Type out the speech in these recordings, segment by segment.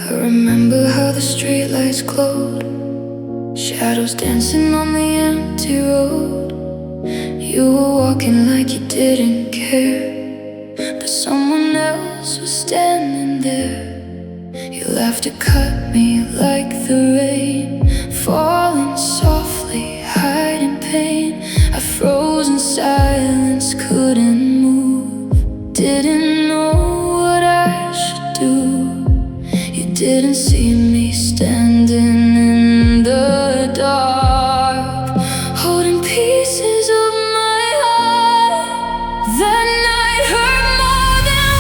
I remember how the streetlights glowed, shadows dancing on the empty road. You were walking like you didn't care, but someone else was standing there. Your laughter cut me like the rain, falling softly, hiding pain. I froze in silence, couldn't move, didn't know what I should do. You didn't see me standing in the dark, holding pieces of my heart. That night hurt more than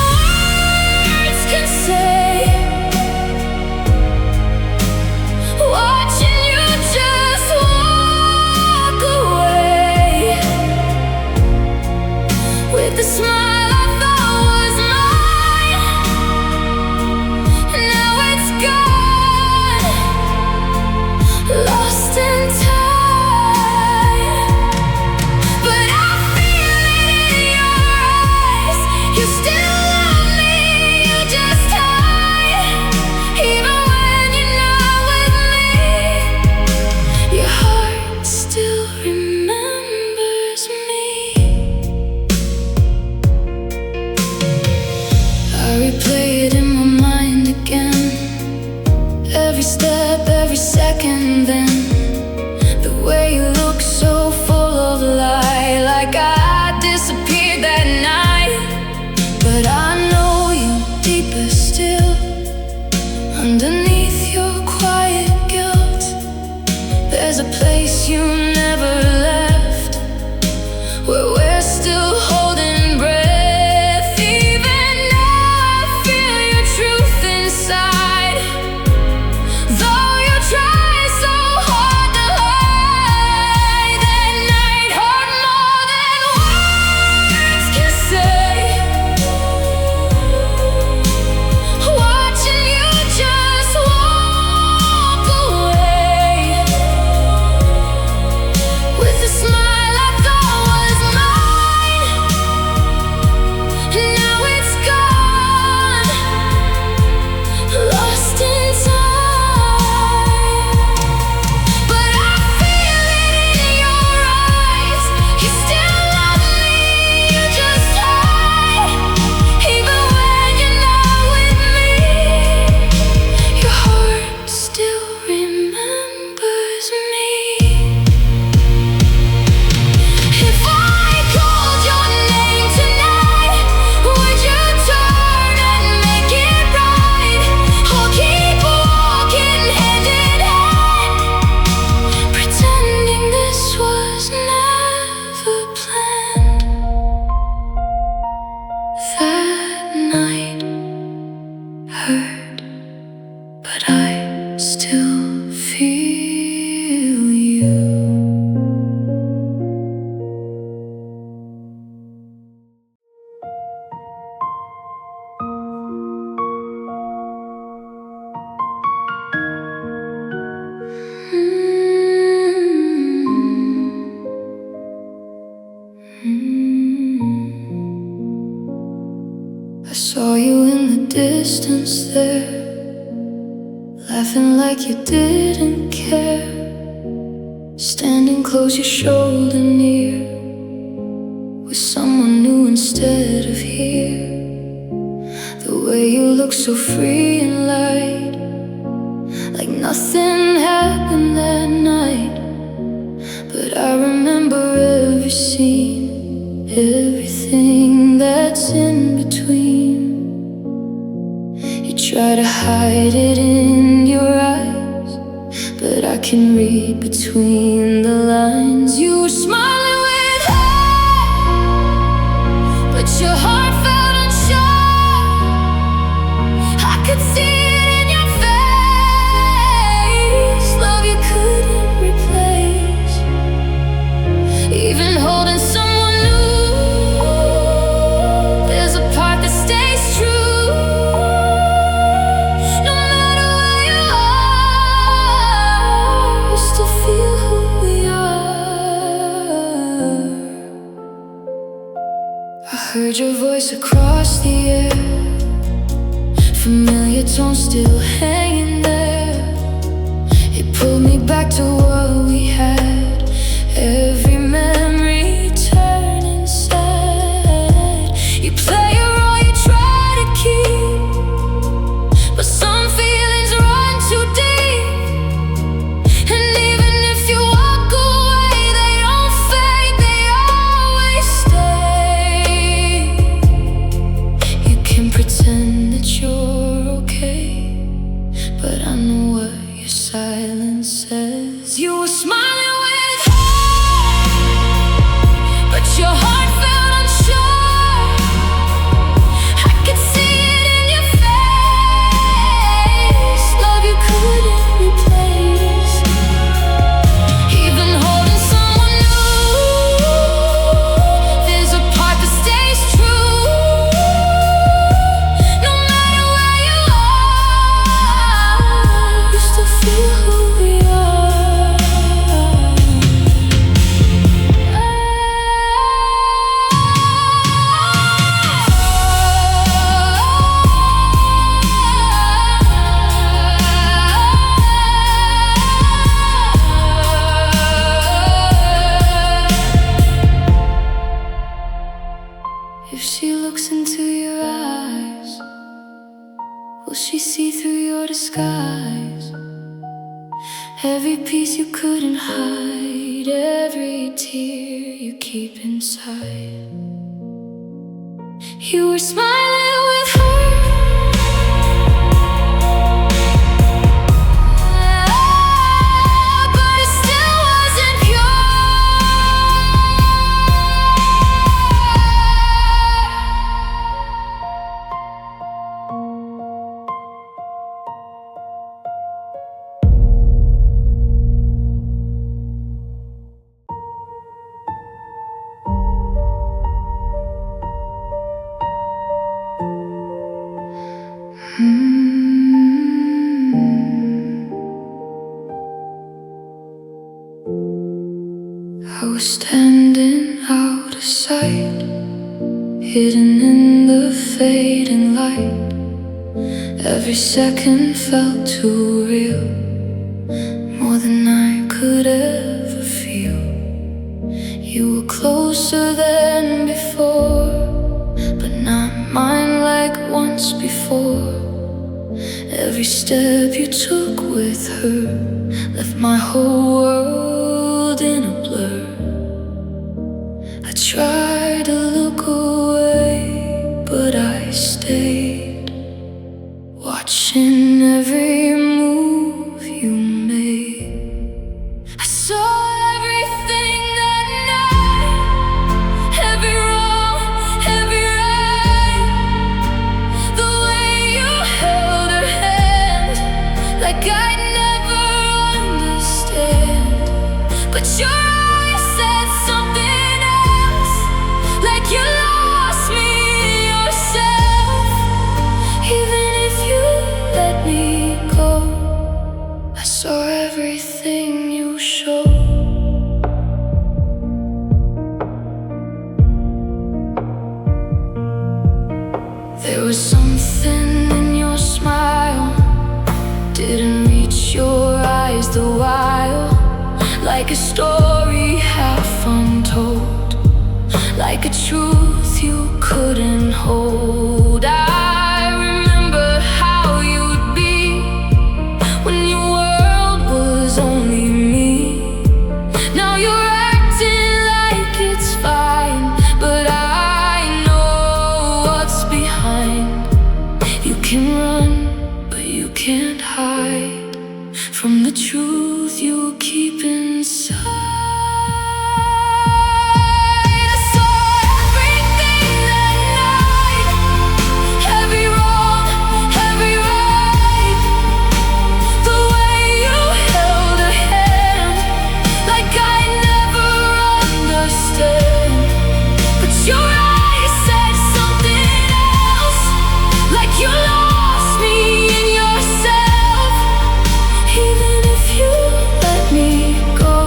words can say. Watching you just walk away, with the smile I thought was mine. Now it's gone, lost in time. But I feel it in your eyes. You still love me, you just hide. Even when you're not with me, your heart still remembers me. I replay it in my mind again, every step, every second. Then the way you look so full of light, like I disappeared that night. But I know you deeper still, underneath your quiet guilt. There's a place you never left, where we're still holding breath. Even now I feel your truth inside, though you try so hard to hide. That night hurt more than words can say. Watching you just walk away, with a smile I thought was mine. Now it's gone, lost in time. But I feel it in your eyes. You still love me, you just hide. Even when you're not with me, your heart still remembers me. If I called your name tonight, would you turn and make it right? Or keep walking hand in hand, pretending this was never planned? That night hurt, but I still feel you. I saw you in the distance there, laughing like you didn't care, standing close, your shoulder near, with someone new instead of here. The way you look so free and light, like nothing happened that night. But I remember every scene, everything that's in between. You try to hide it in your eyes, but I can read between the lines. You were smiling with hope, but your heart felt unsure. I could see it in your face, love you couldn't replace. Even holding someone new, there's a part that stays true. No matter where you are, you still feel who we are. I heard your voice across the air, familiar tone still hanging there. It pulled me back to what we had. Every memory turning sad. You play a role you try to keep, but some feelings run too deep. And even if you walk away, they don't fade, they always stay. You can pretend that you're okay, but I know what your silence says. You were smiling with her, but your heart felt unsure. I could see it in your face. Love you couldn't replace. Even holding someone new, there's a part that stays true. No matter where you are, you still feel who we are. If she looks into your eyes, will she see through your disguise? Every piece you couldn't hide, every tear you keep inside. You were smiling with her, but it still wasn't I was standing out of sight, hidden in the fading light. Every second felt too real, more than I could ever feel. You were closer than before, but not mine like once before. Every step you took with her left my whole world in a blur. I tried to look away, but I stayed, watching every move you made. I saw everything that night, every wrong, every right. The way you held her hand, like I'd never understand. But your eyes said something else, like you lost me in yourself. Even if you let me go, I saw everything you showed. There was something in your smile, didn't reach your eyes the while. Like a story half untold, like a truth you couldn't hold. I remember how you'd be when your world was only me. Now you're acting like it's fine, but I know what's behind. You can run, but you can't hide from the truth you keep inside. I saw everything that night, every wrong, every right. The way you held her hand, like I never understand. But your eyes said something else, like you lost me in yourself. Even if you let me go,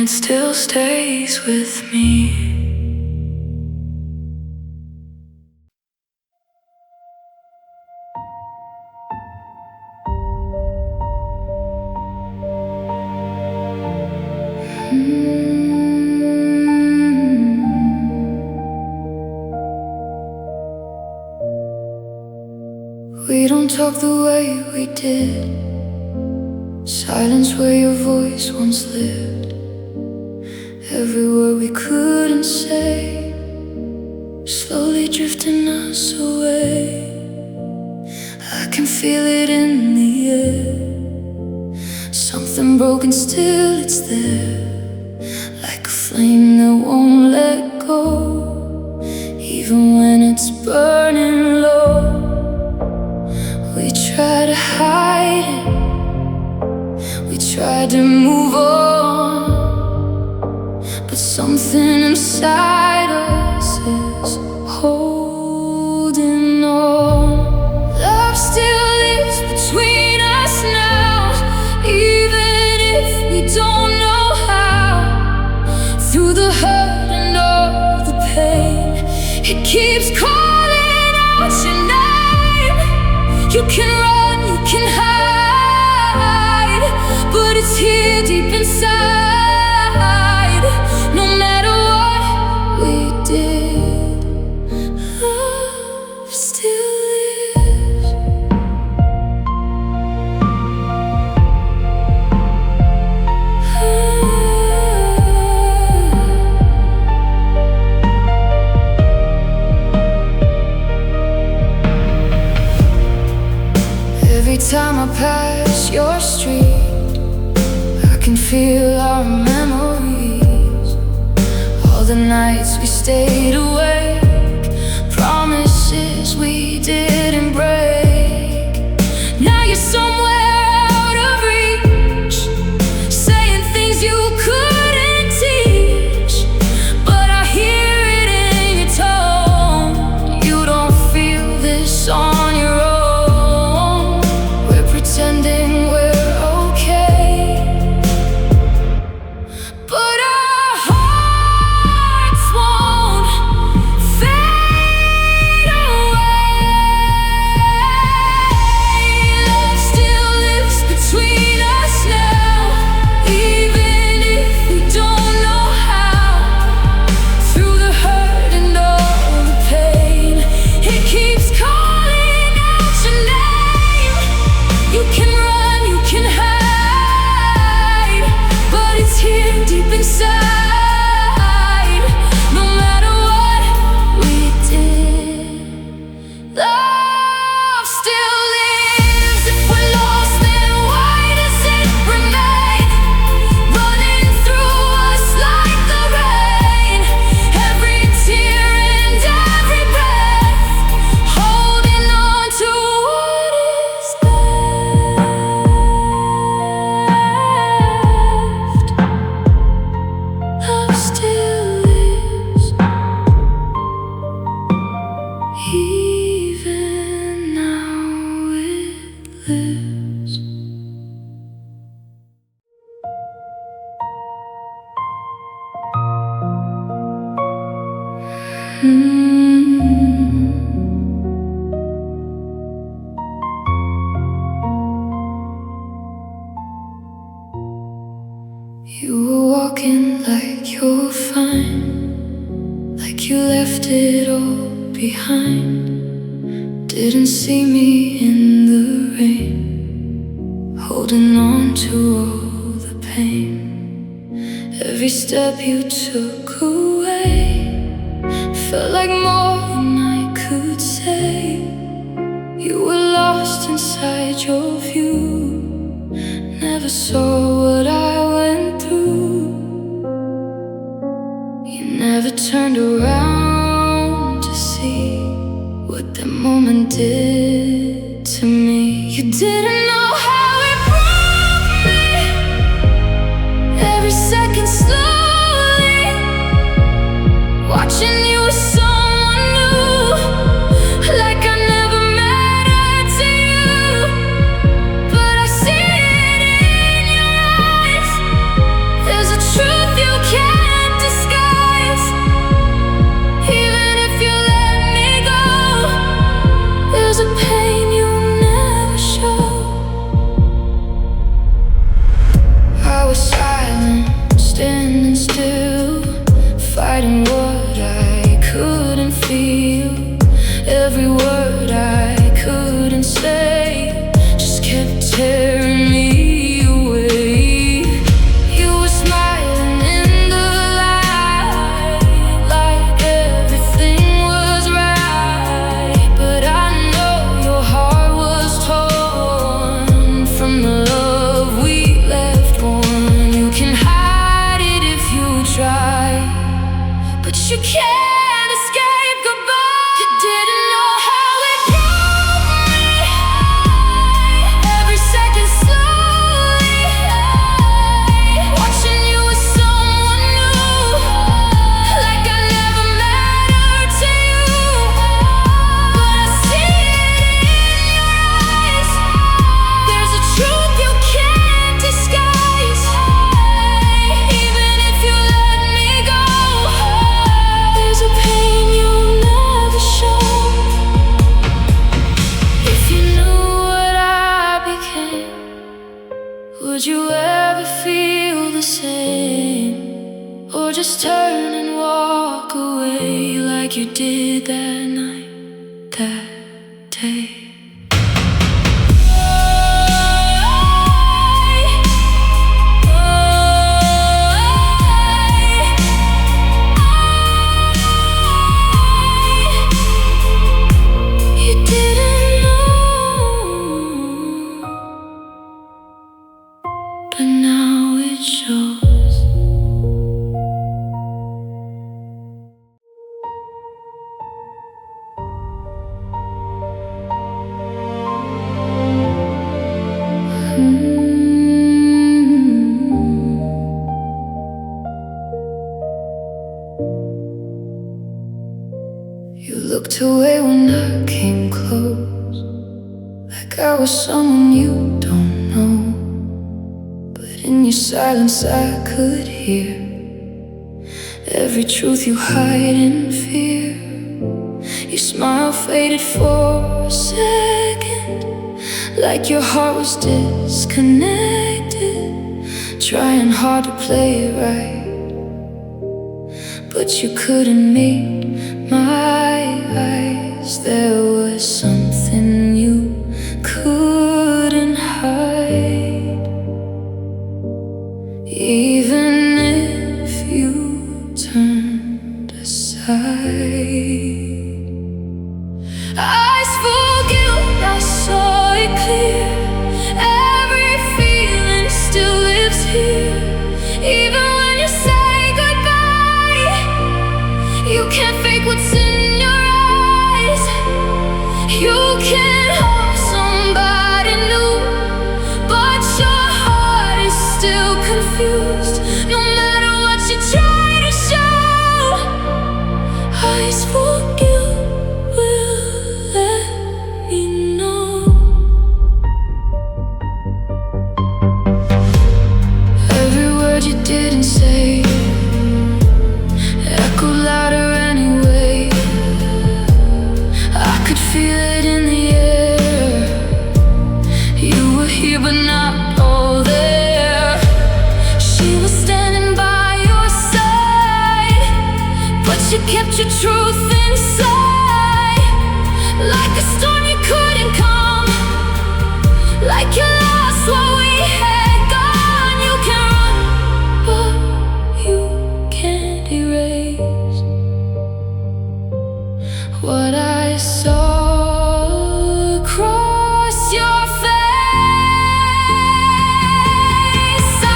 it still stays with me. We don't talk the way we did. Silence where your voice once lived. Every word we couldn't say, slowly drifting us away. I can feel it in the air. Something broken, still it's there. Like a flame that won't let go, even when it's burning low. We try to hide it, we try to move on, but something inside us is holding on. Love still lives between us now, even if we don't know how. Through the hurt and all the pain, it keeps calling out your name. You can run, you can hide, but it's here deep inside. No matter what we did, love still lives. Every time I pass your street, I can feel our memories. All the nights we stayed awake, promises we didn't break. Now you're somewhere out of reach, saying things you couldn't teach, but I hear it in your tone. You don't feel this on your own. We're pretending we're okay, but our hearts won't fade away. Love still lives between us now, even if we don't know how. Through the hurt and all the pain, it keeps calling out your name. You can run, you can hide, but it's here deep inside. No matter what we did, love still lives. If we're lost, then why does it remain? Running through us like the rain. Every tear and every breath, holding on to what is left. Love still lives, even now it lives. You were walking like you're fine, like you left it all behind. Didn't see me in the rain, holding on to all the pain. Every step you took away felt like more than I could say. You were lost inside your view, never saw what I went through. You never turned around to see what that moment did to me. You didn't know how it broke me. Every second slowly, watching you as someone new, like I never mattered to you. But I see it in your eyes. There's a truth ever feel the same? Or just turn and walk away like you did that night, that day? But now it shows. You looked away when I came close, like I was someone you don't know. In your silence I could hear every truth you hide in fear. Your smile faded for a second, like your heart was disconnected, trying hard to play it right, but you couldn't meet my eyes. There was something you couldn't hide. Even if you turned aside, eyes full guilt, I saw it clear. Every feeling still lives here. Even when you say goodbye, you can't fake what's in your eyes. You can hold somebody new, but your heart is still confused. No matter what you try to show, eyes full guilt will let me know. Every word you didn't say echoed louder anyway. I could feel it in the air. You were here but not all there. She was standing by your side, but you kept your truth inside. Like a storm you couldn't calm, like you lost what we had gone. You can run, but you can't erase what I saw across your face.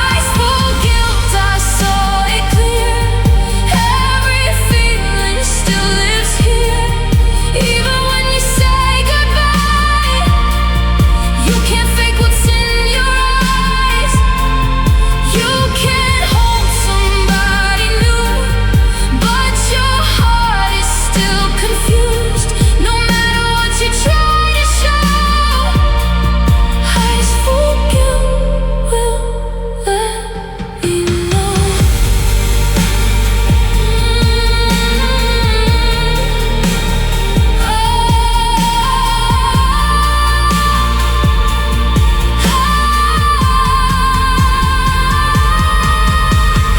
Eyes full guilt, I saw it clear. Every feeling still lives here. Even when you say goodbye, you can't fake what's in your eyes. You can hold somebody new, but your heart is still confused. No matter what you try to show, eyes full guilt will let me know.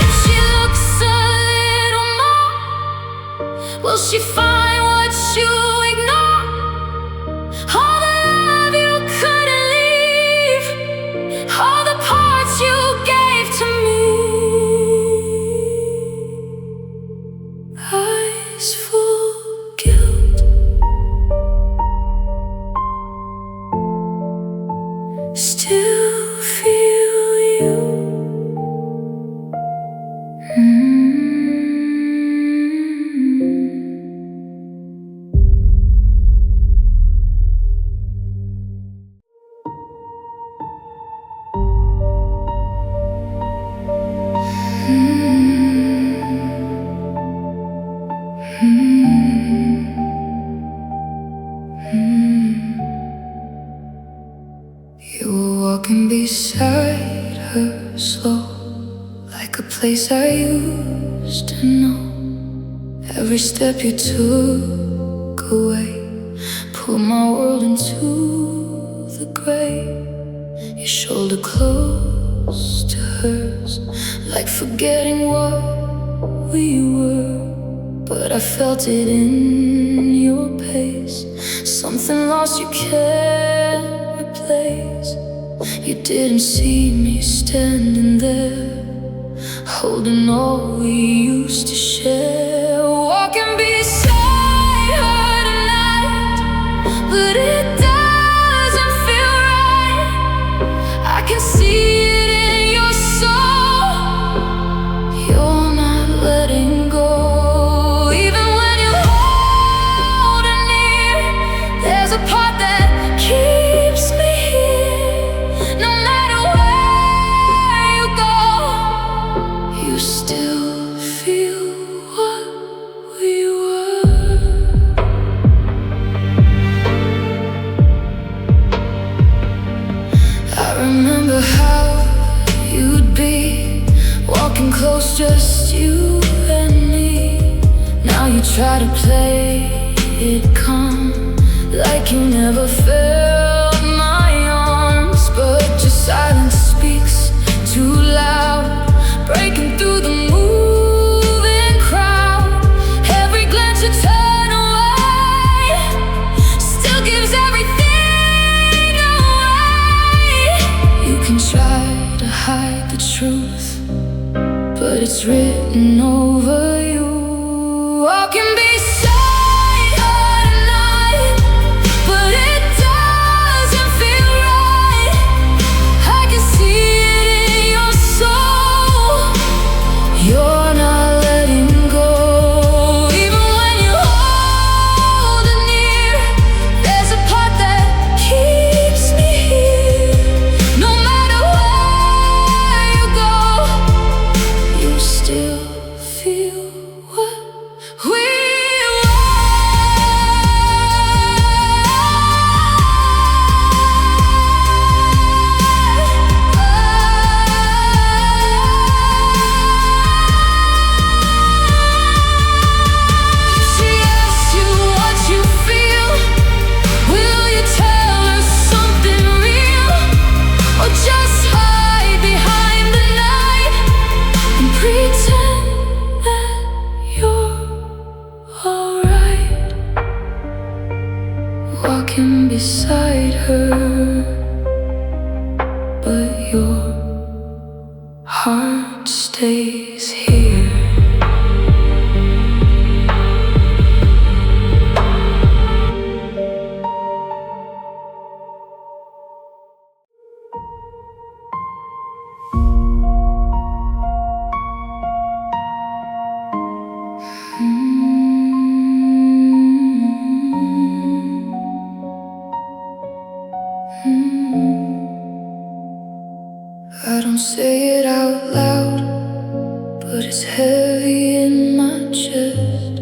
If she looks a little more, will she find what you ignore? All the love you couldn't leave, all the parts you gave to me. Eyes full guilt, still feel you. You were walking beside her slow, like a place I used to know. Every step you took away pulled my world into the gray. Your shoulder close close to hers, like forgetting what we were. But I felt it in your pace, something lost you can't replace. You didn't see me standing there, holding all we used to share. Walking beside her tonight, but it doesn't feel right. I can see it in your soul. You're not letting go. Even when you hold her near, there's a part that keeps me here. No matter where you go, you still feel what we were. I remember how you'd be walking close, just you and me. Now you try to play it calm, like you never felt my arms. But your silence speaks too loud, breaking through the moving crowd. Every glance you turn away still gives everything away. You can try to hide the truth, but it's written over you. Walking beside her tonight, but it doesn't feel right. I can see it in your soul. You're not letting go. Even when you hold it near, there's a part that keeps me here. No matter where you go, you still feel what we were. She asks you what you feel. Will you tell her something real, or just hide behind the night and pretend that you're alright? Walking beside her, but your heart stays here. I don't say it out loud, but it's heavy in my chest.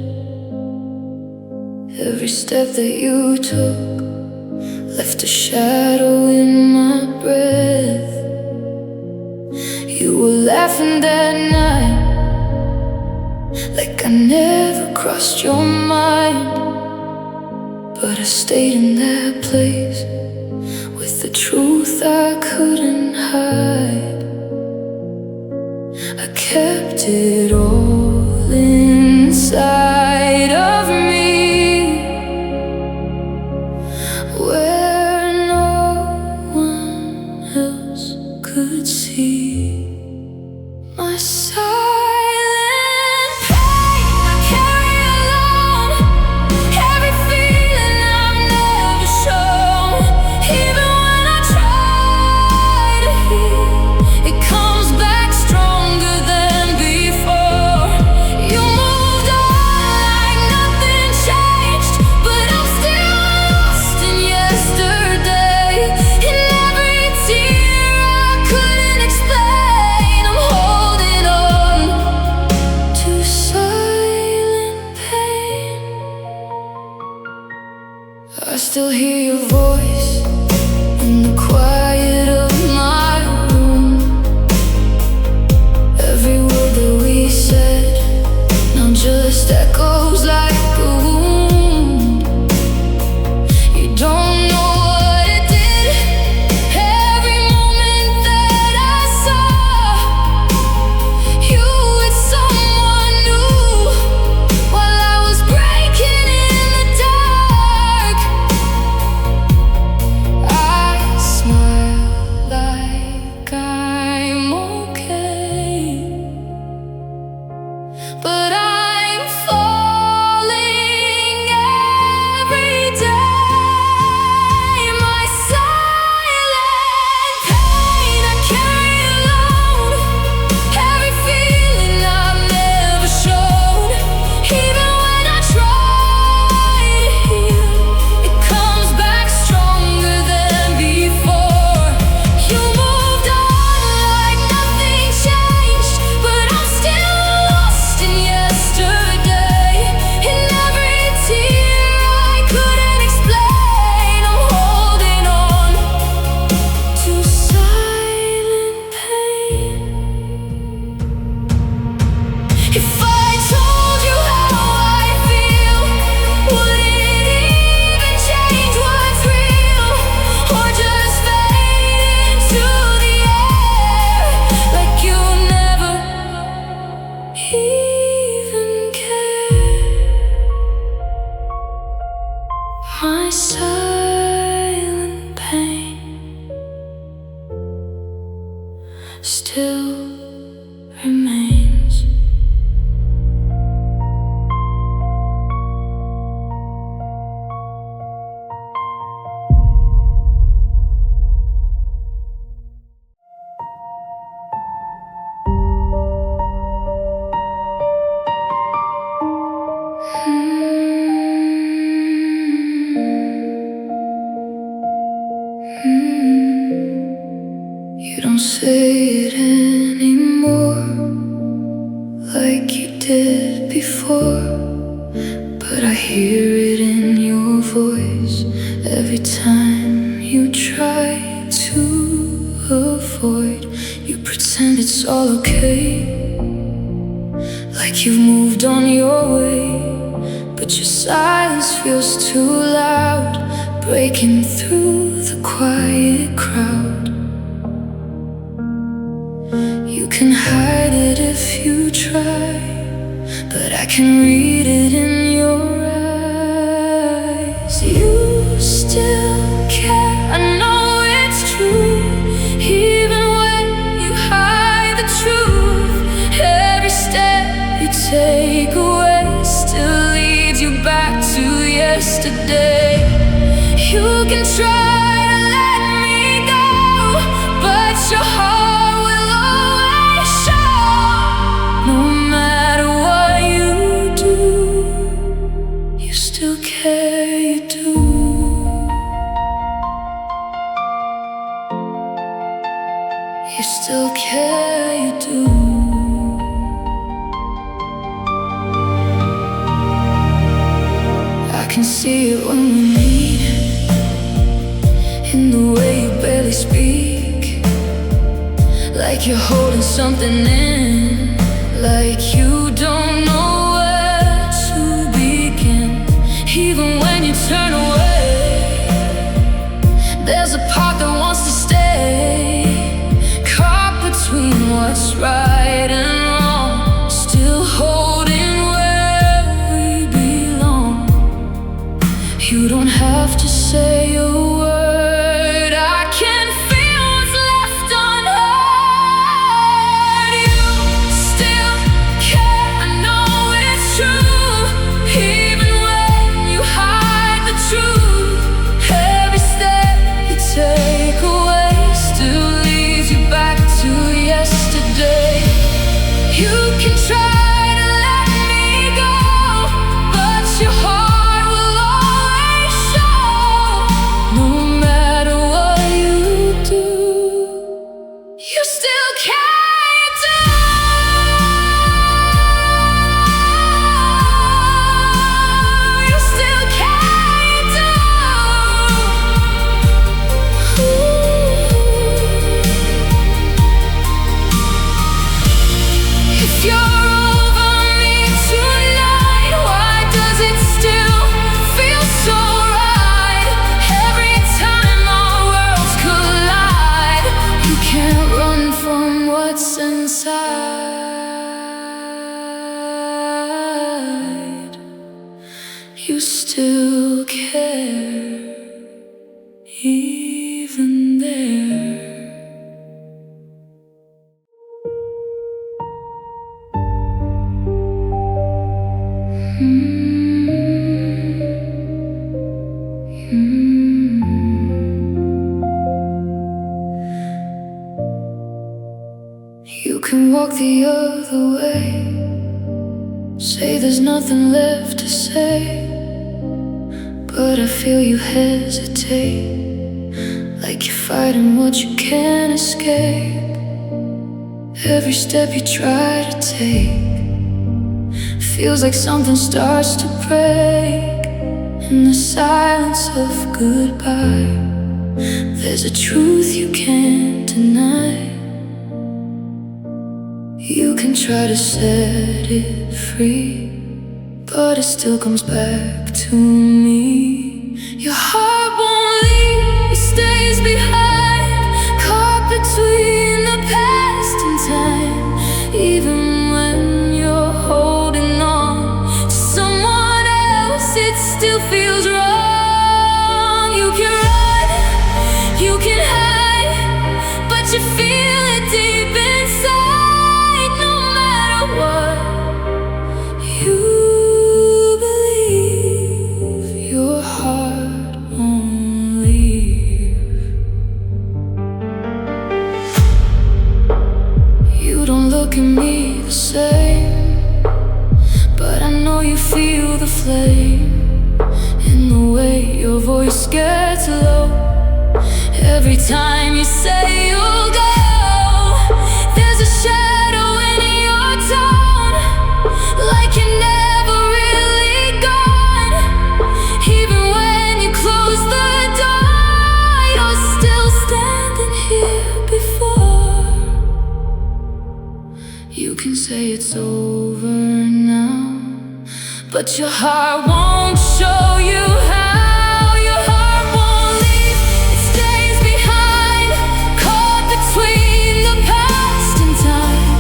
Every step that you took left a shadow in my breath. You were laughing that night, like I never crossed your mind. But I stayed in that place with the truth I couldn't hide. I kept it all inside of me, where no one else could see. My silent pain I carry alone, every feeling I've never shown. Even when I try to heal, it comes back stronger than before. You moved on. did before, but I hear it in your voice every time you try to avoid. You pretend it's all okay, like you've moved on your way, but your silence feels too loud, breaking through the quiet crowd. You can hide it if you try, but I can read it in your eyes. You still care, I know it's true, even when you hide the truth. Every step you take away still leads you back to yesterday. You can try to let me go, but your heart will always show. No matter what you do, you still care, you do. You still care, you do. I can see it when we meet, in the way you barely speak, like you're holding something in, like you don't know where to begin. Even when you turn away, there's a part that wants to stay, caught between what's right and wrong, still holding where we belong. You don't have to say a word, I can feel what's left unheard. You still care, I know it's true, even when you hide the truth. Every step you take away still leads you back to yesterday. You can try to let me go, but your heart will always show. No matter what you do, you still care, you do. You still care, you do. If you're over me tonight, why does it still feel so right? Every time our worlds collide, you can't run from what's inside. You still care, even there. You can walk the other way, say there's nothing left to say, but I feel you hesitate, like you're fighting what you can't escape. Every step you try to take feels like something starts to break. In the silence of goodbye, there's a truth you can't deny. You can try to set it free, but it still comes back to me. Your heart won't leave, it stays behind, caught between the past and time. Even when you're holding on to someone else, it still feels wrong. You can run, you can hide, but you feel it deep inside. No matter what you believe, your heart won't leave. You don't look at me the same, but I know you feel the flame in the way your voice gets low. Every time you say you'll go, there's a shadow in your tone, You can say it's over now, but your heart won't show you how. Your heart won't leave, it stays behind, caught between the past and time.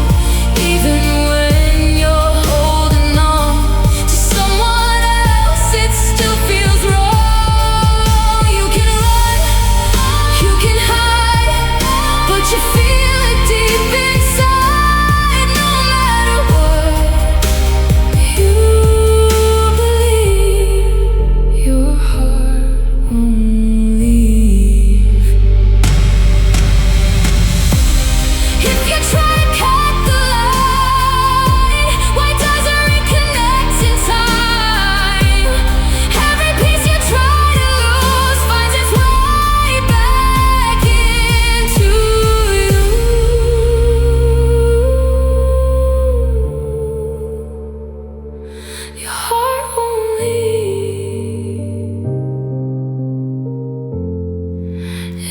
Even when you're holding on to someone else, it still feels wrong. You can run, you can hide, but you feel it deep inside. No matter what you believe, your heart won't leave. If you try to cut the line, why does it reconnect in time? Every piece you try to lose finds its way back into you. Your heart won't leave,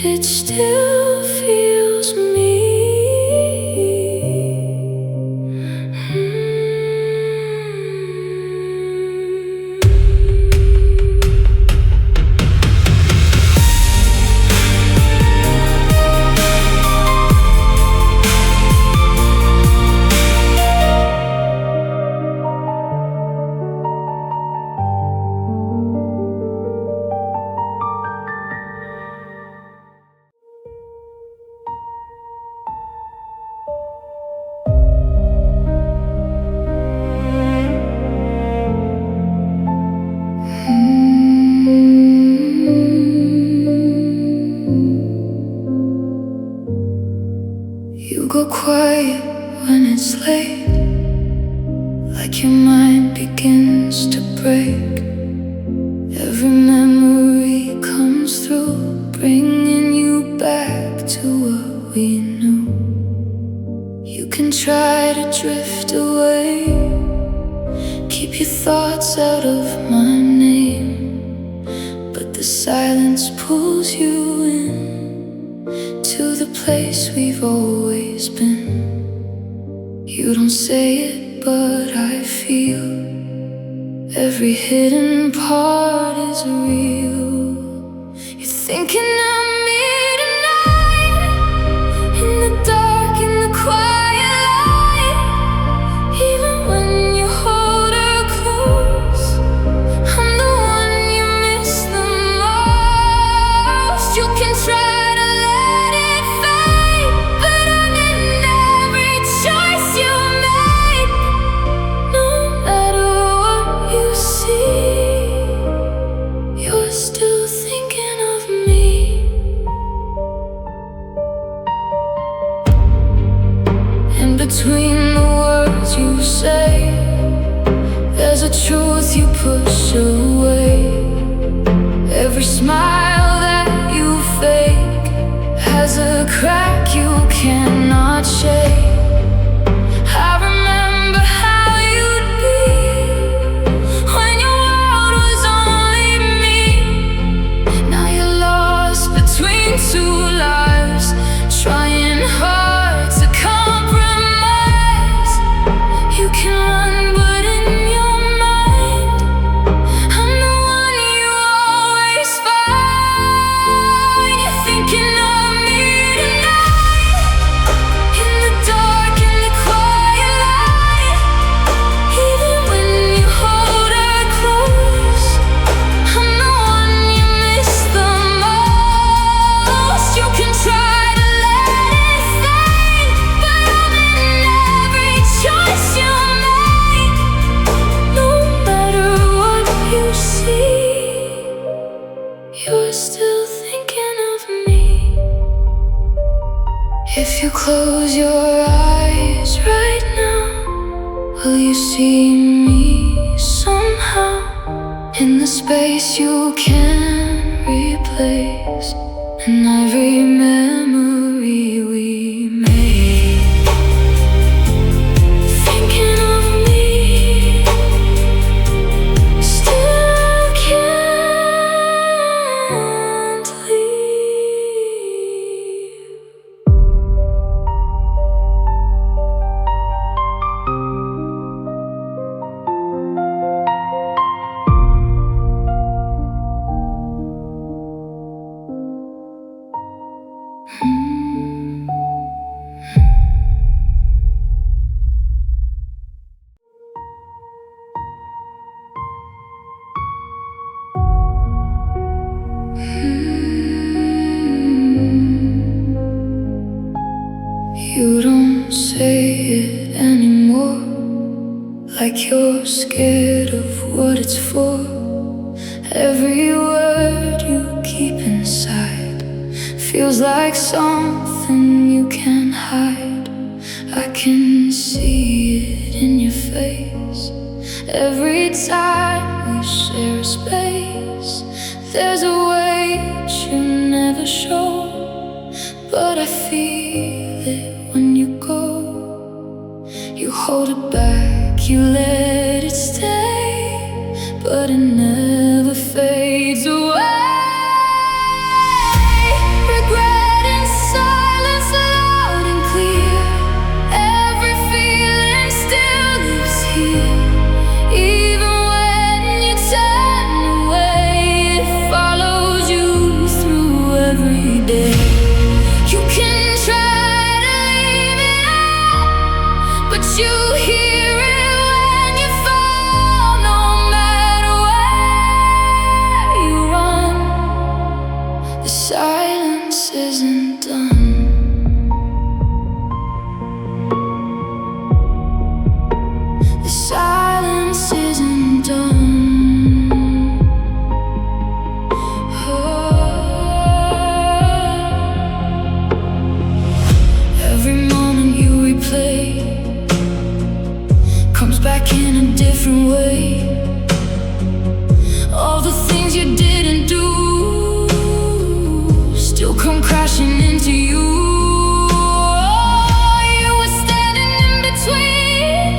it still feels me. You go quiet when it's late, like your mind begins to break. Every memory comes through, bringing you back to what we knew. You can try to drift away, keep your thoughts out of my name, but the silence pulls you in to the place we've always been. You don't say it, but I feel every hidden part is real. You're thinking of me tonight, in the dark, in the quiet light. Even when you hold her close, I'm the one you miss the most. You can try to let it fade, but I'm in every choice you make. No matter what you see, you're still thinking of me. In between the words you say, there's a truth you push away. Every smile that you fake has a crack you cannot shake. I remember how you'd be when your world was only me. Now you're lost between two lives, trying hard to compromise. You can run, but in your mind, I'm the one you always find. You're thinking of me tonight, in the dark, in the quiet light. Even when you hold her close, I'm the one you miss the most. You can try to let it fade, but I'm in every choice you make. No matter what you see, you're still thinking of me. If you close your eyes right now, will you see me somehow? In the space you can't replace, in every memory we made. Thinking of me, still can't leave. like you're scared of what it's for. Every word you keep inside feels like something you can't hide. I can see it in your face every time we share a space. There's a weight you never show, but I feel it when you go. You hold it back, you let it stay, but it never fades away. Regret in silence, loud and clear. Every feeling still lives here. Even when you turn away, it follows you through every day. You can try to leave it out, but you hear it when you fall. No matter where you run, the silence isn't done. The silence isn't done. Every moment you replay comes back in a different way. All the things you didn't do still come crashing into you. You were standing in between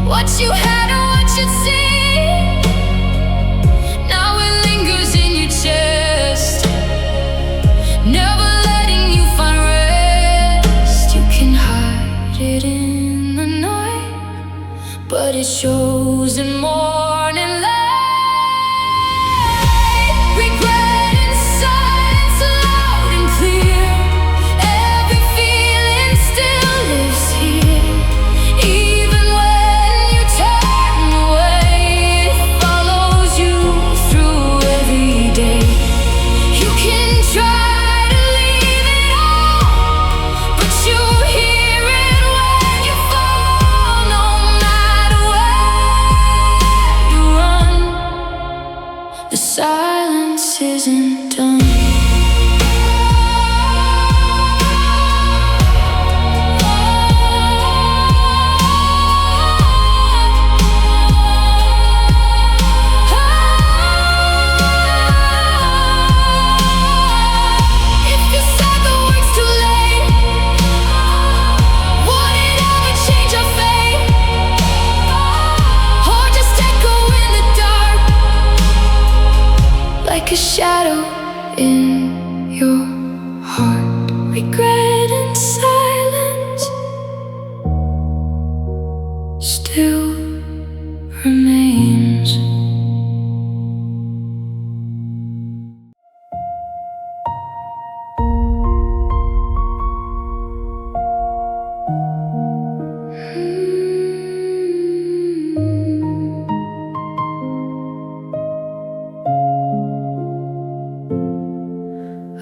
what you had and what you'd seen. Now it lingers in your chest, never letting you find rest. You can hide it in the night, but it shows in morning light. Regret in silence, loud and clear. Every feeling still lives here. Even when you turn away, it follows you through every day. You can try to leave it out, but you hear it when you fall. No matter where you run, the silence isn't done. If you said the words too late, would it ever change our fate? Or just echo in the dark, like a shadow in your heart? Regret in silence still remains.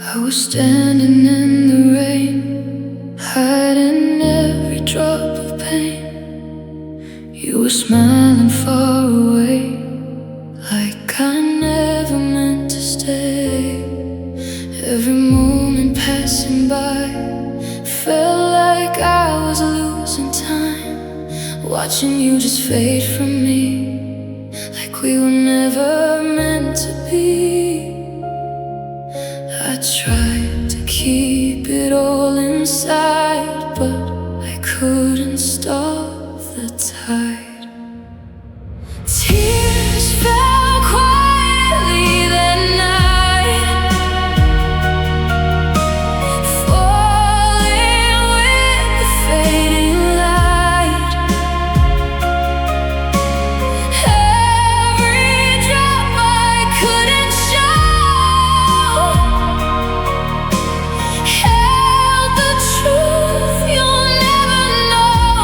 I was standing in the rain, hiding every drop of pain. You were smiling far away, like I never meant to stay. Every moment passing by felt like I was losing time, watching you just fade from me, like we were never meant to be. I tried to keep it all inside, but I couldn't stop the tide. Tears fell quietly that night, falling with the fading light. Every drop I couldn't show held the truth you'll never know.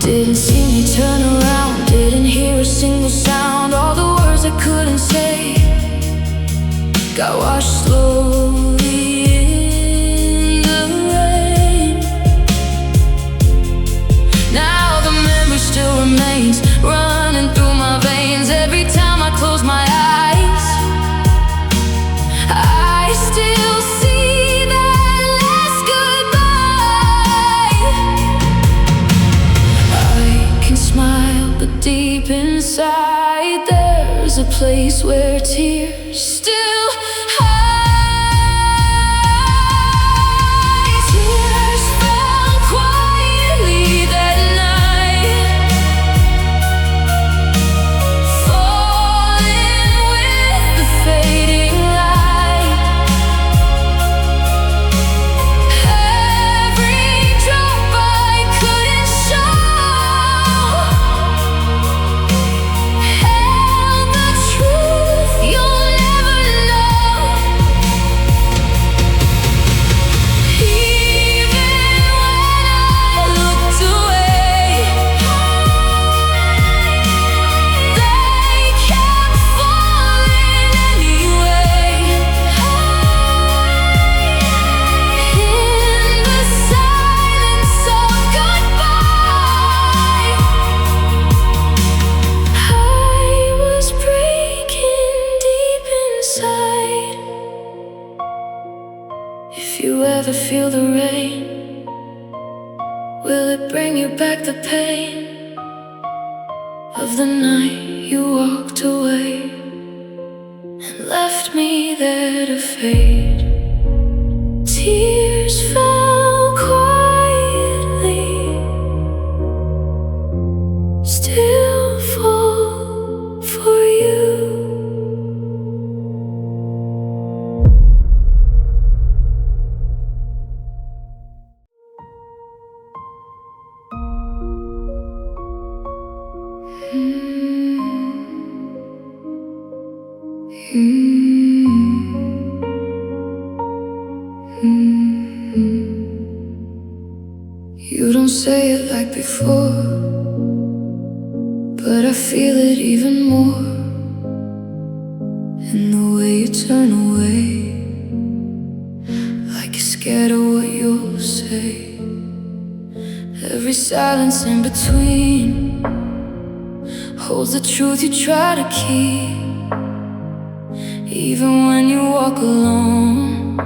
Didn't see me turn around, didn't hear a single sound. All the words I couldn't say got washed slowly in the rain. Now the memory still remains, running through my veins. Every time I close my eyes, I still see that last goodbye. I can smile, but deep inside there's a place where tears still hide. Tears fell quietly that night, falling with the fading light. Every drop I couldn't show held the truth you'll never know. Even when I looked away, they kept falling anyway. In the silence of goodbye, I was breaking deep inside. If you ever feel the rain, will it bring you back the pain of the night you walked away and left me there to fade? Tears fell quietly, still fall for you. You don't say it like before, but I feel it even more in the way you turn away, like you're scared of what you'll say. Every silence in between holds the truth you try to keep. Even when you walk alone,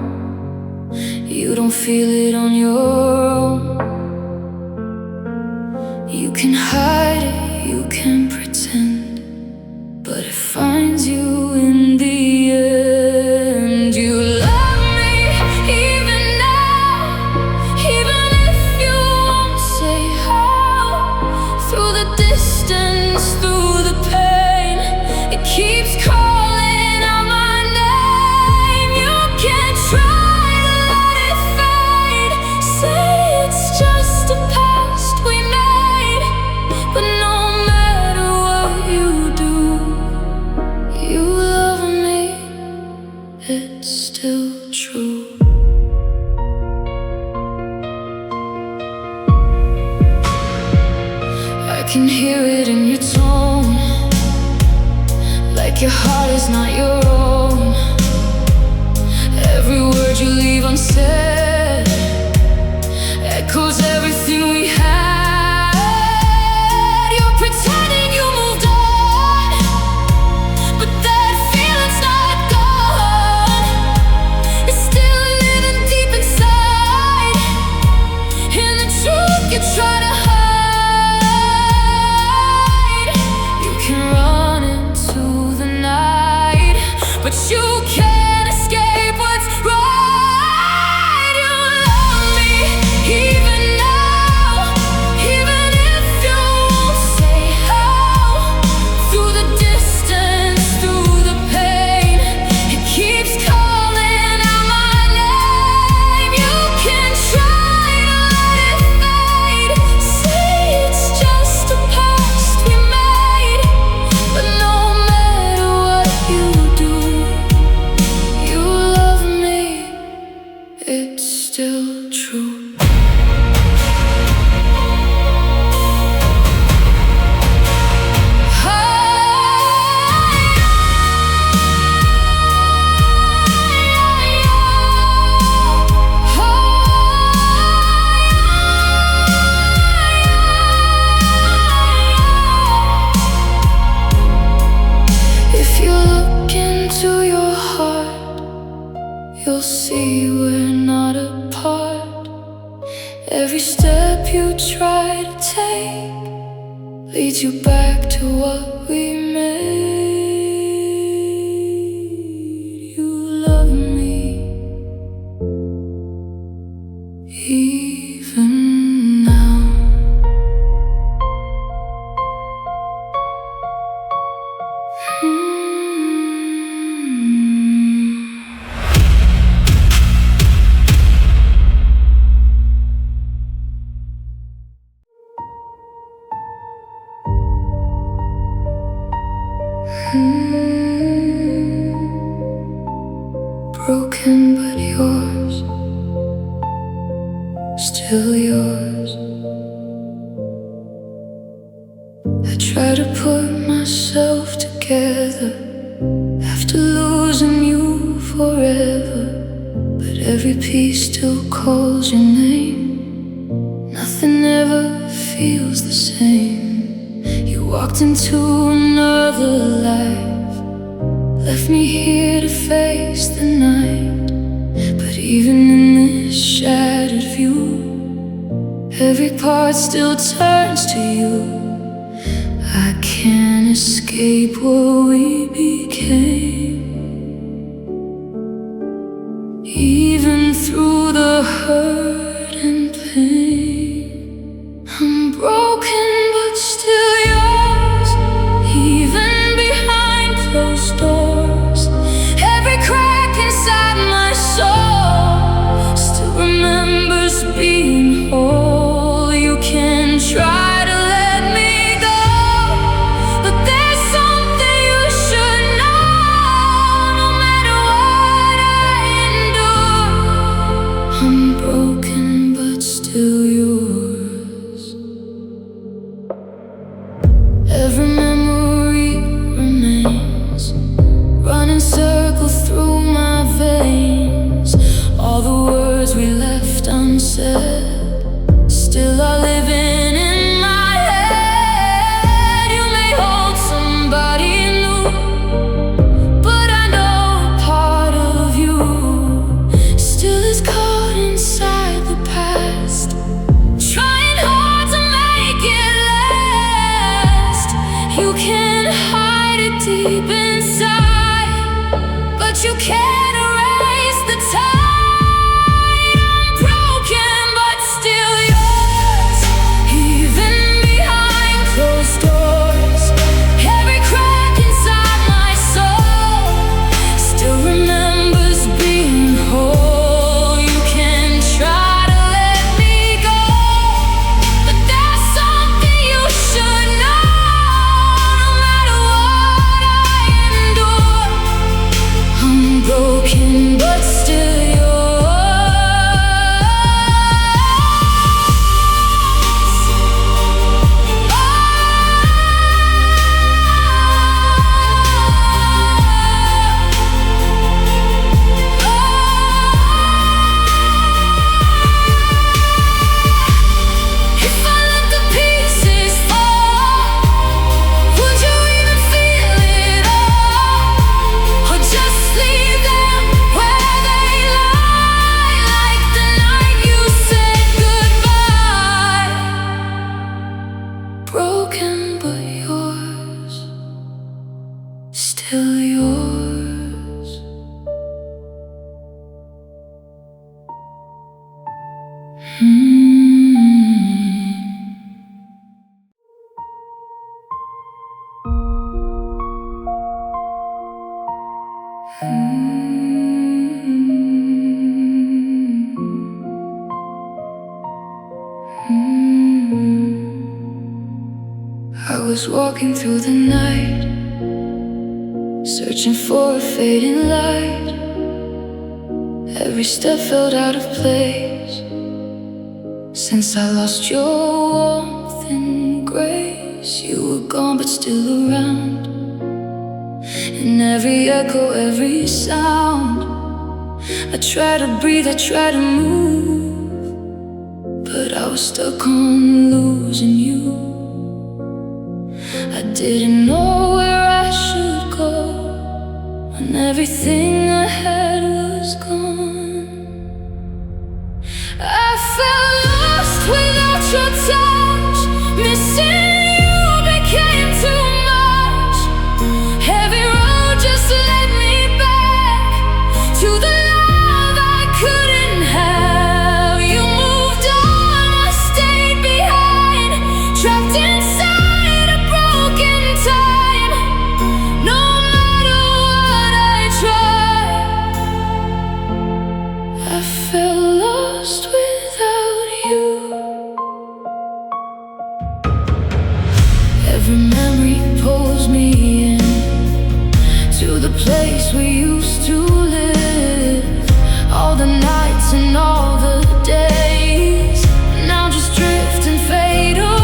you don't feel it on your own. You can hide it, you can pretend, but it finds you in the end. You love me even now, even if you won't say how. Through the distance, through the pain, it keeps calling out my name. You can try to let it fade, say it's just a past we made, but no matter what you do, you love me, it's still true. I can hear it in your tone, like your heart is not your own. Every word you leave unsaid echoes everything we had. You're pretending you moved on, but that feeling's not gone. It's still living deep inside, in the truth you try to hide. You can run into the night, but you can't escape what's right. step you try to take leads you back to what we made. You love me even now. Broken but yours, still yours. I try to put myself together after losing you forever, but every piece still calls your name. Nothing ever feels the same. You walked into another life, left me here to face the night. But even in this shattered view, every part still turns to you. I can't escape what we became. Even through the hurt and pain, I'm broken but still yours. Even behind closed doors, every crack inside my soul still remembers being whole. You can try to let me go, but there's something you should know. No matter what I endure, I'm broken but still yours. Every memory remains, running circles through my veins. All the words we left unsaid still are living in my head. You may hold somebody new, but I know a part of you still is caught inside the past, trying hard to make it last. You can hide it deep inside, but you can't erase the tide. I'm broken but still yours. Even behind closed doors, every crack inside my soul still remembers being whole. You can try to let me go, but there's something you should know. No matter what I endure, I'm broken but still yours. If I let the pieces fall, would you even feel it all? Or just leave them where they lie, like the night you said goodbye? Broken but yours, still yours. I was walking through the night, searching for a fading light. Every step felt out of place, since I lost your warmth and grace. You were gone but still around, in every echo, every sound. I tried to breathe, I tried to move, but I was stuck on losing you. I didn't know where I should go when everything I had was gone. I felt lost without trapped inside a broken time. No matter what I try, I felt lost without you. Every memory pulls me in to the place we used to live. All the nights and all the days now just drift and fade away.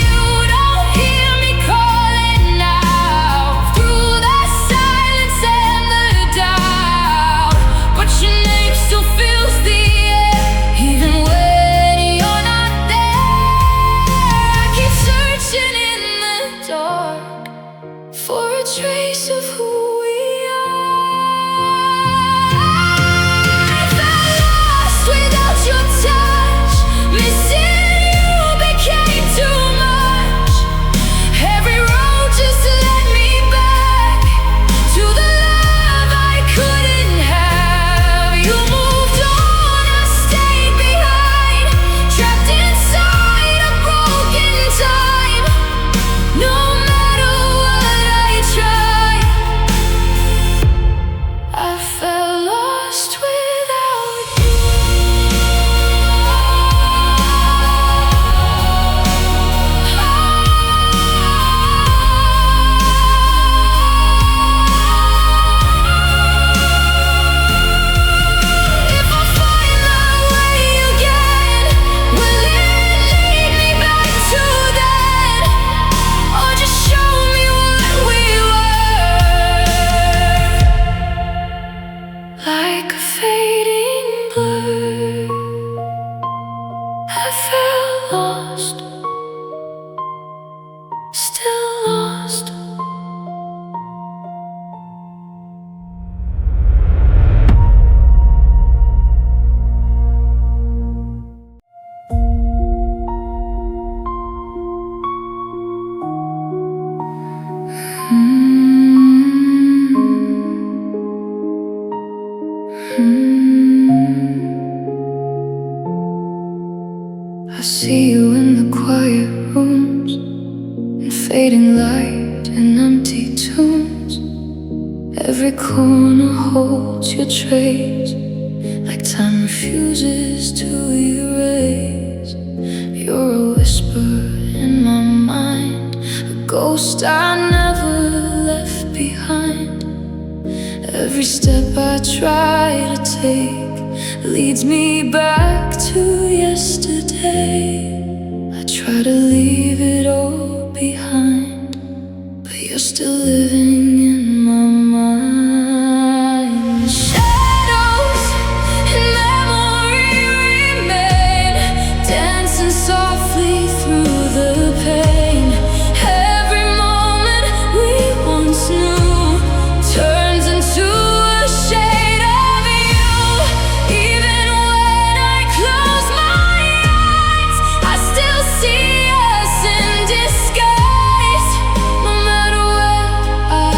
You don't hear me calling now through the silence and the doubt, but your name still fills the air, even when you're not there. I keep searching in the dark for a trace of who we are. I felt lost without your touch. Missing you became too much. Every road just led me back to the love I couldn't have. You moved on, I stayed behind, trapped inside a broken time. No matter what I tried, I felt lost without you. If I find my way again, will it lead me back to then, or just show me what we were? Like a fading blur, I felt lost, still lost. I see you in the quiet rooms, in fading light and empty tunes. Every corner holds your trace, like time refuses to erase. You're a whisper in my mind, a ghost I never left behind. Every step I try to take leads me back to yesterday. I try to leave it all behind, but you're still living in my mind. Shadows and memory remain, dancing softly through the pain. Every moment we once knew turns into a shade of you. Even when I close my eyes, I still see us in disguise. No matter where I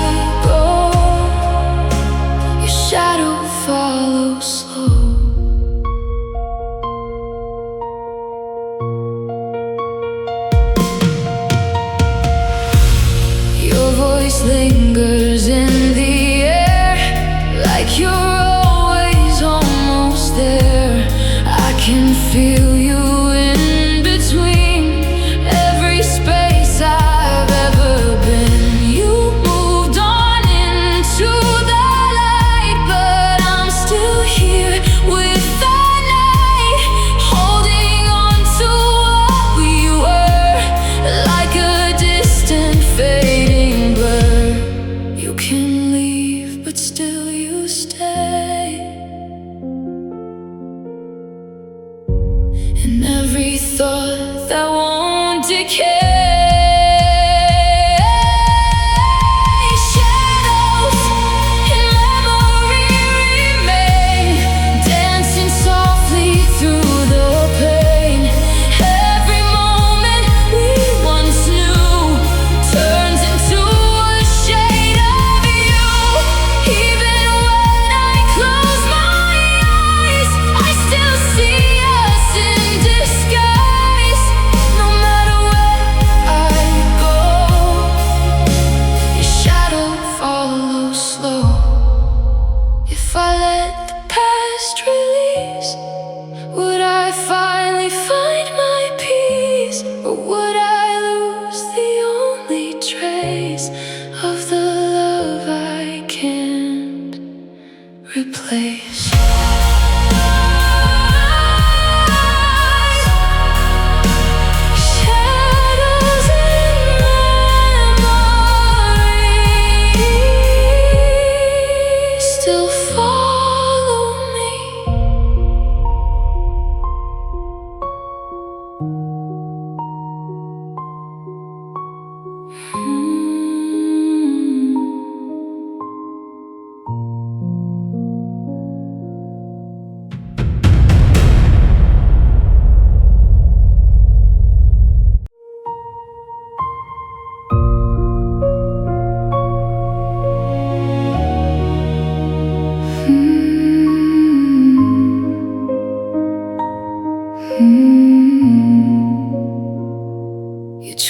go, your shadow follows slow. Your voice lingers in the air, like you're always almost there. I can feel you in between every space I've ever been. You moved on into the light, but I'm still here with the night, holding on to what we were, like a distant fading blur. You can leave, but still you stay. And every thought that won't decay. Shadows and memory remain, dancing softly through the pain. Every moment we once knew turns into a shade of you. Even when I close my eyes, I still see us in disguise. No matter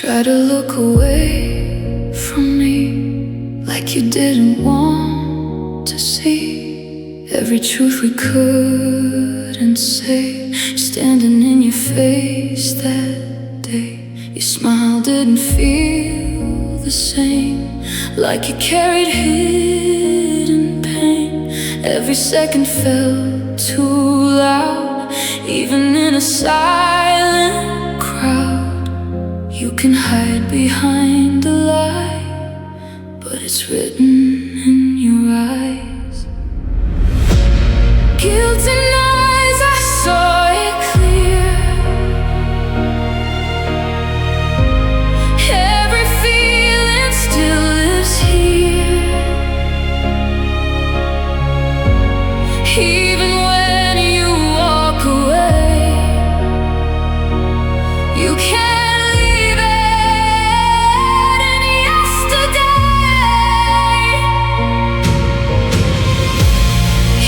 try to look away from me, like you didn't want to see every truth we couldn't say, standing in your face that day. Your smile didn't feel the same, like you carried hidden pain. Every second felt too loud, even in a silent crowd. You can hide behind a lie, but it's written in your eyes. Guilt in eyes, I saw it clear. Every feeling still lives here, even when you walk away. You can't leave it in yesterday.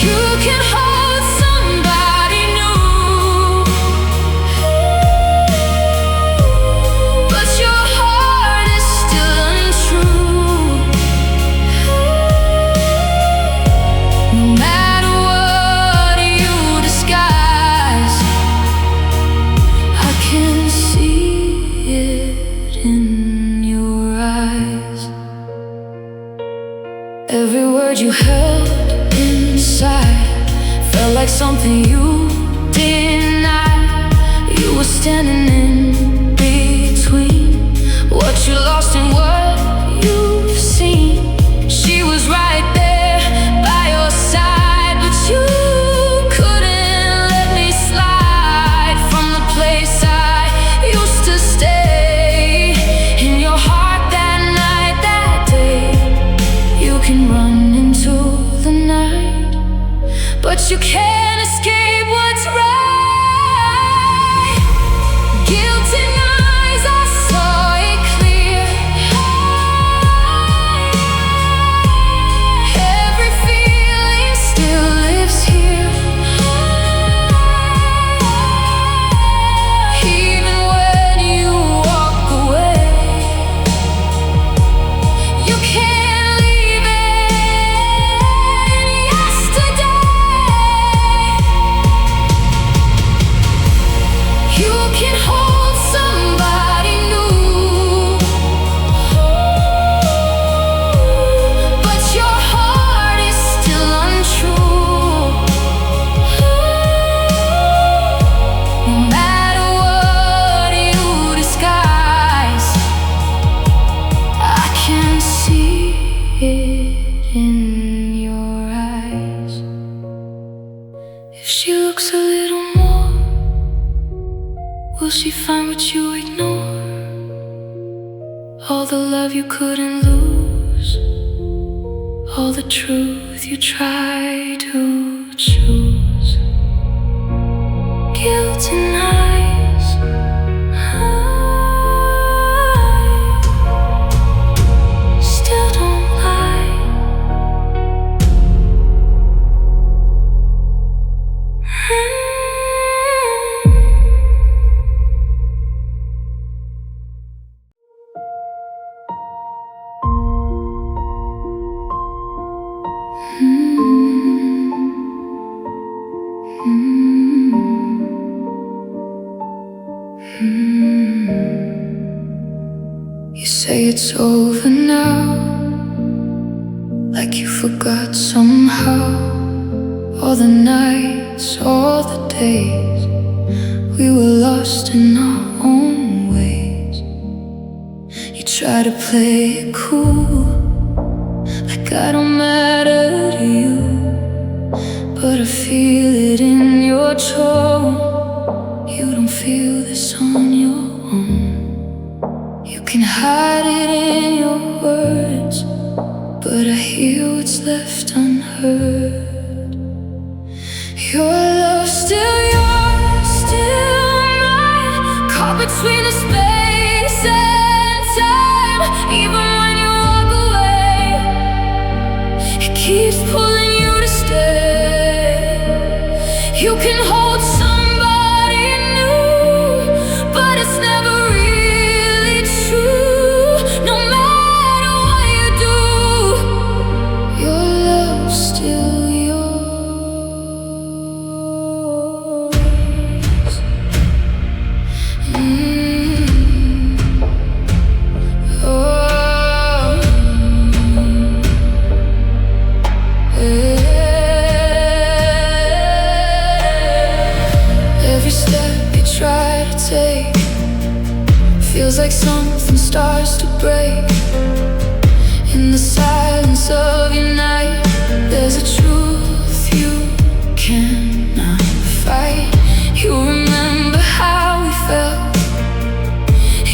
You can hold somebody new, but your heart is still untrue. No matter what you disguise, I can see it in your eyes. Every word you held inside felt like something you denied. You were standing in between what you lost and what you've seen. She was right there by your side, but you couldn't let me slide from the place I used to stay. In your heart that night, that day, you can run into the night, but you can't escape what's right. Guilt in eyes, I saw it clear. Every feeling still lives here, even when you walk away. You can't leave it in yesterday. You can hold somebody new, but your heart is still untrue. No matter what you disguise, I can see it in your eyes. If she looks a little more, will she find what you ignore? All the love you couldn't lose, all the truth you try to choose. Guilt in eyes, I still don't lie. You say it's over now, like you forgot somehow. All the nights, all the days, we were lost in our own ways. You try to play it cool, like I don't matter to you, but I feel it in your tone. You don't feel this on your own. You can hide it in your words, but I hear what's left unheard. Your love's still yours, still mine, caught between the space and time. Even when you walk away, it keeps pulling you to stay. You can hold somebody new, but it's never really true. Feels like something starts to break in the silence of your night. There's a truth you cannot fight. You remember how we felt,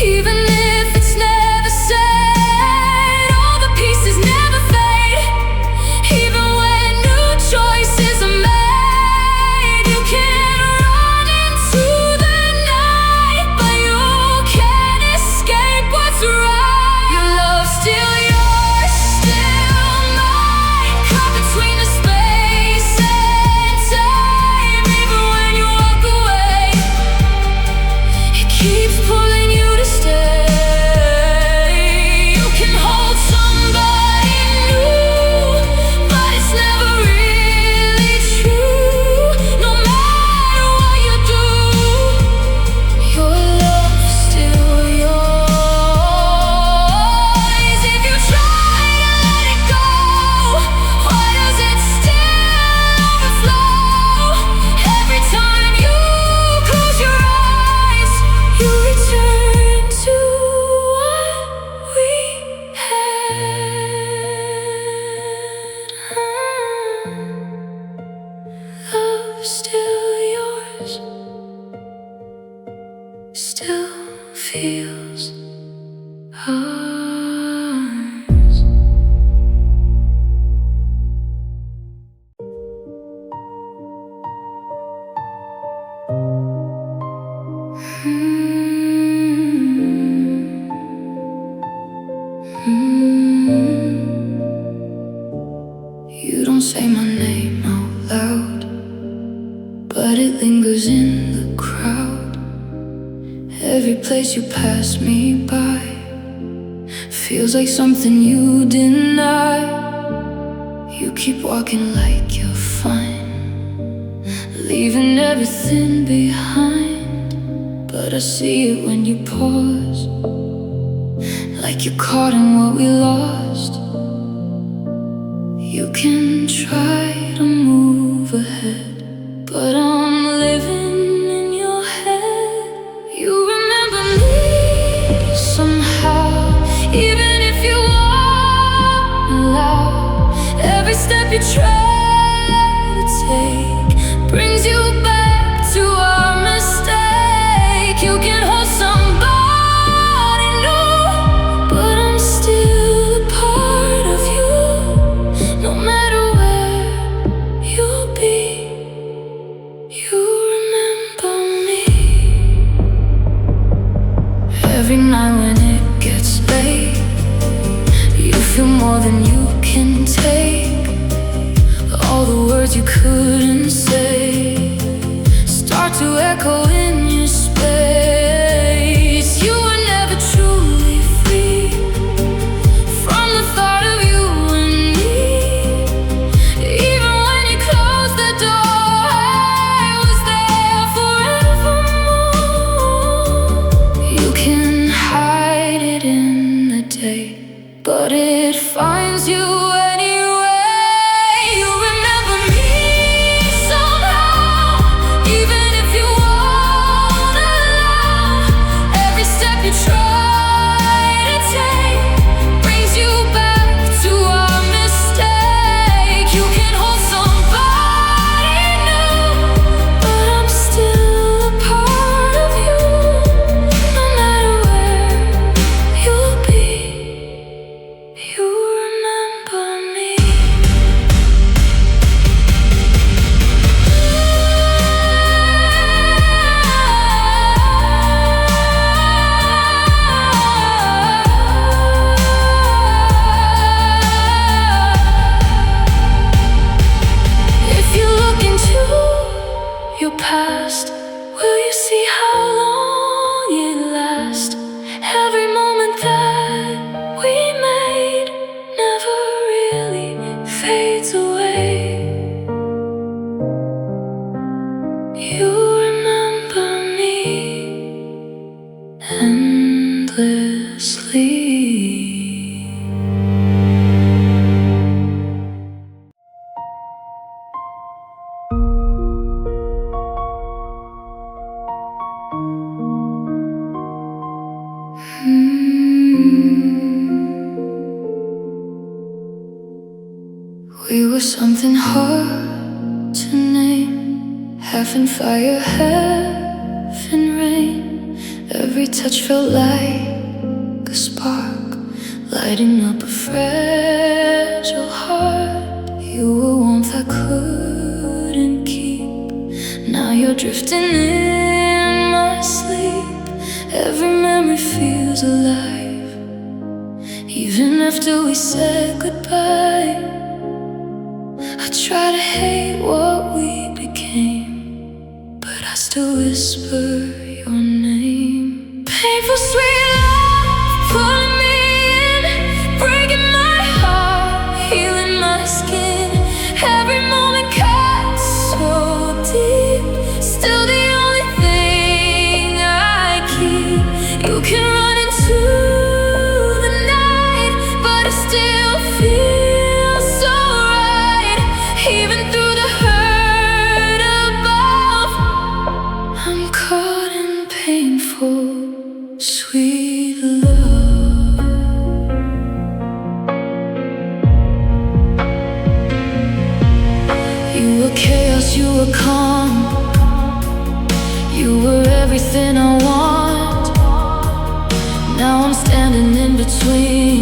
even if it's never said. All the pieces never fade, even when new choices are made. You can run into the night, but you can't escape what's right. Your love's still yours, still mine, caught between the space and time. Even when you walk away, it keeps pulling you to stay. You can hold somebody new, but it's never really true. No matter what you do, your love's still yours. If you try to let it go, why does it still overflow? Every time you close your eyes, you return to what we had. Love's still yours, still feels ours. You don't say my name out loud, but it lingers in the crowd. Every place you pass me by feels like something you deny. You keep walking like you're fine, leaving everything behind. But I see it when you pause, like you're caught in what we lost. You can try to move ahead, but I'm living in your head. You remember me somehow, even if you won't allow. Every step you try to take brings you back to our mistake. You can hold somebody new, but I'm still a part of you. No matter where you'll be, you remember me. Every night when it gets late, you feel more than you can take. All the words you couldn't say start to echo in your space. You were never truly free from the thought of you and me. Even when you closed the door, I was there forevermore. You can hide it in the day, but it finds you anyway. You remember me somehow, something hard to name, half in fire, half in rain. Every touch felt like a spark, lighting up a fragile heart. You were warmth I couldn't keep. Now you're drifting in my sleep. Every memory feels alive, even after we said goodbye. I try to hate what we became, but I still whisper your name. Painful sweet love, pulling me in, breaking my heart, healing my skin. Every moment cuts so deep, still the only thing I keep. You can run into the night, but I still feel so right. Even through the hurt above, I'm caught in painful sweet love. You were chaos, you were calm, you were everything I want. Now I'm standing in between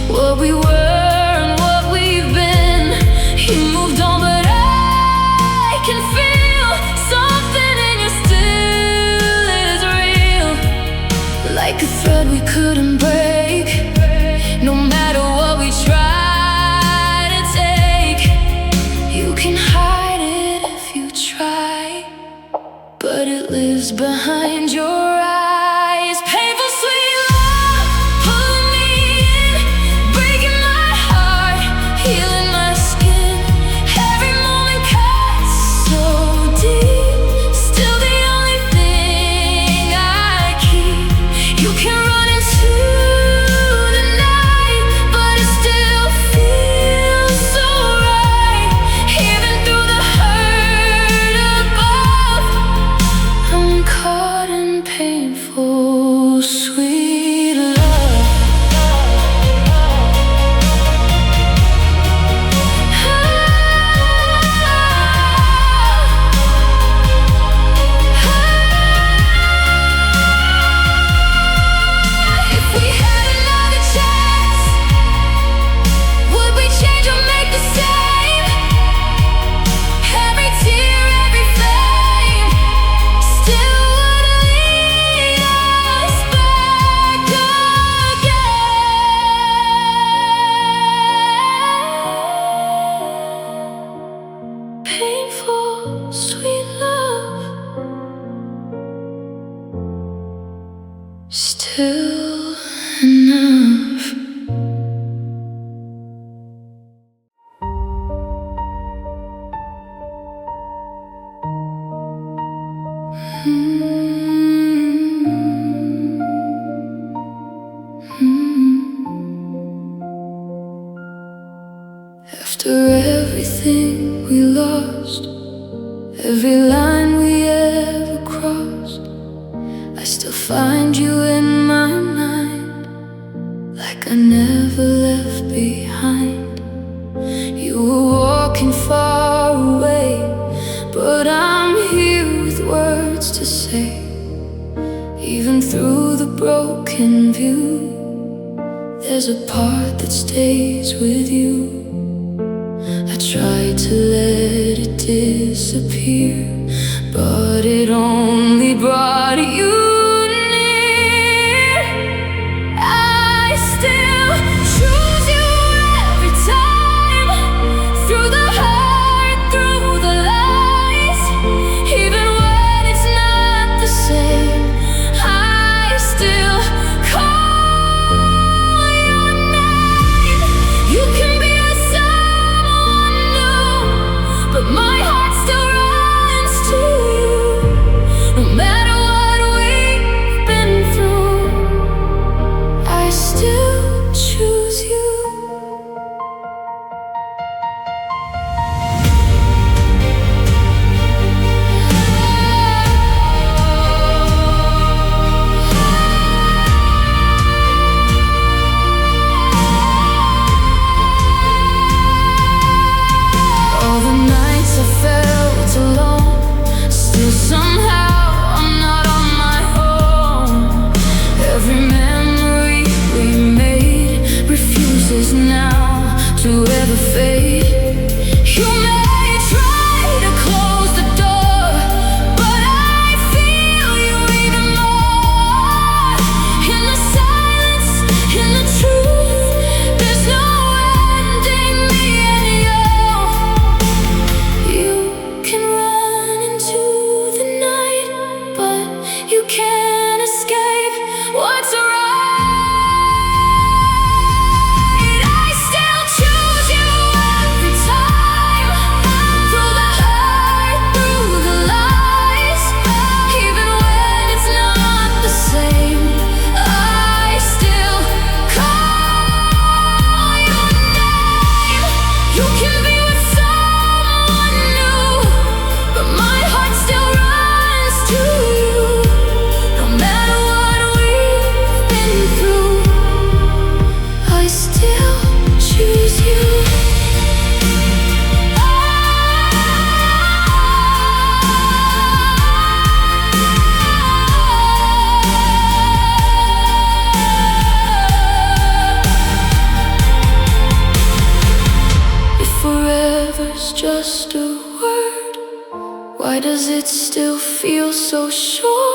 what we were and what we've been. You moved on, but I can feel something in you still is real, like a thread we couldn't break. No matter what we try to take, you can hide it if you try, but it lives behind your eyes. Painful sweet love, pulling me in, breaking my heart, healing my skin. Every moment cuts so deep, still the only thing I keep. You can run into the night, but it still feels so right. Even through the hurt above, I'm caught in painful sweet love. If we had another chance, would we change or make the same? Every tear, every flame, still would lead us back again. Painful sweet love, still enough. After everything we lost, every line we ever crossed, I still find you in my mind, like I never left behind. You were walking far away, but I'm here with words to say. Even through the broken view, there's a part that stays with you. I tried to let it disappear, but it only brought you near. I still choose you every time, through the hurt, through the lies. Even when it's not the same, I still call your name. You can be with someone new, but my heart still runs to you. No matter what we can't escape what's right. I still choose you every time, through the hurt, through the lies. Even when it's not the same, I still call your name. You can be with someone new, but my heart still runs to you. No matter what we've been through, I still choose you. If forever's just a word, why does it still feel so short?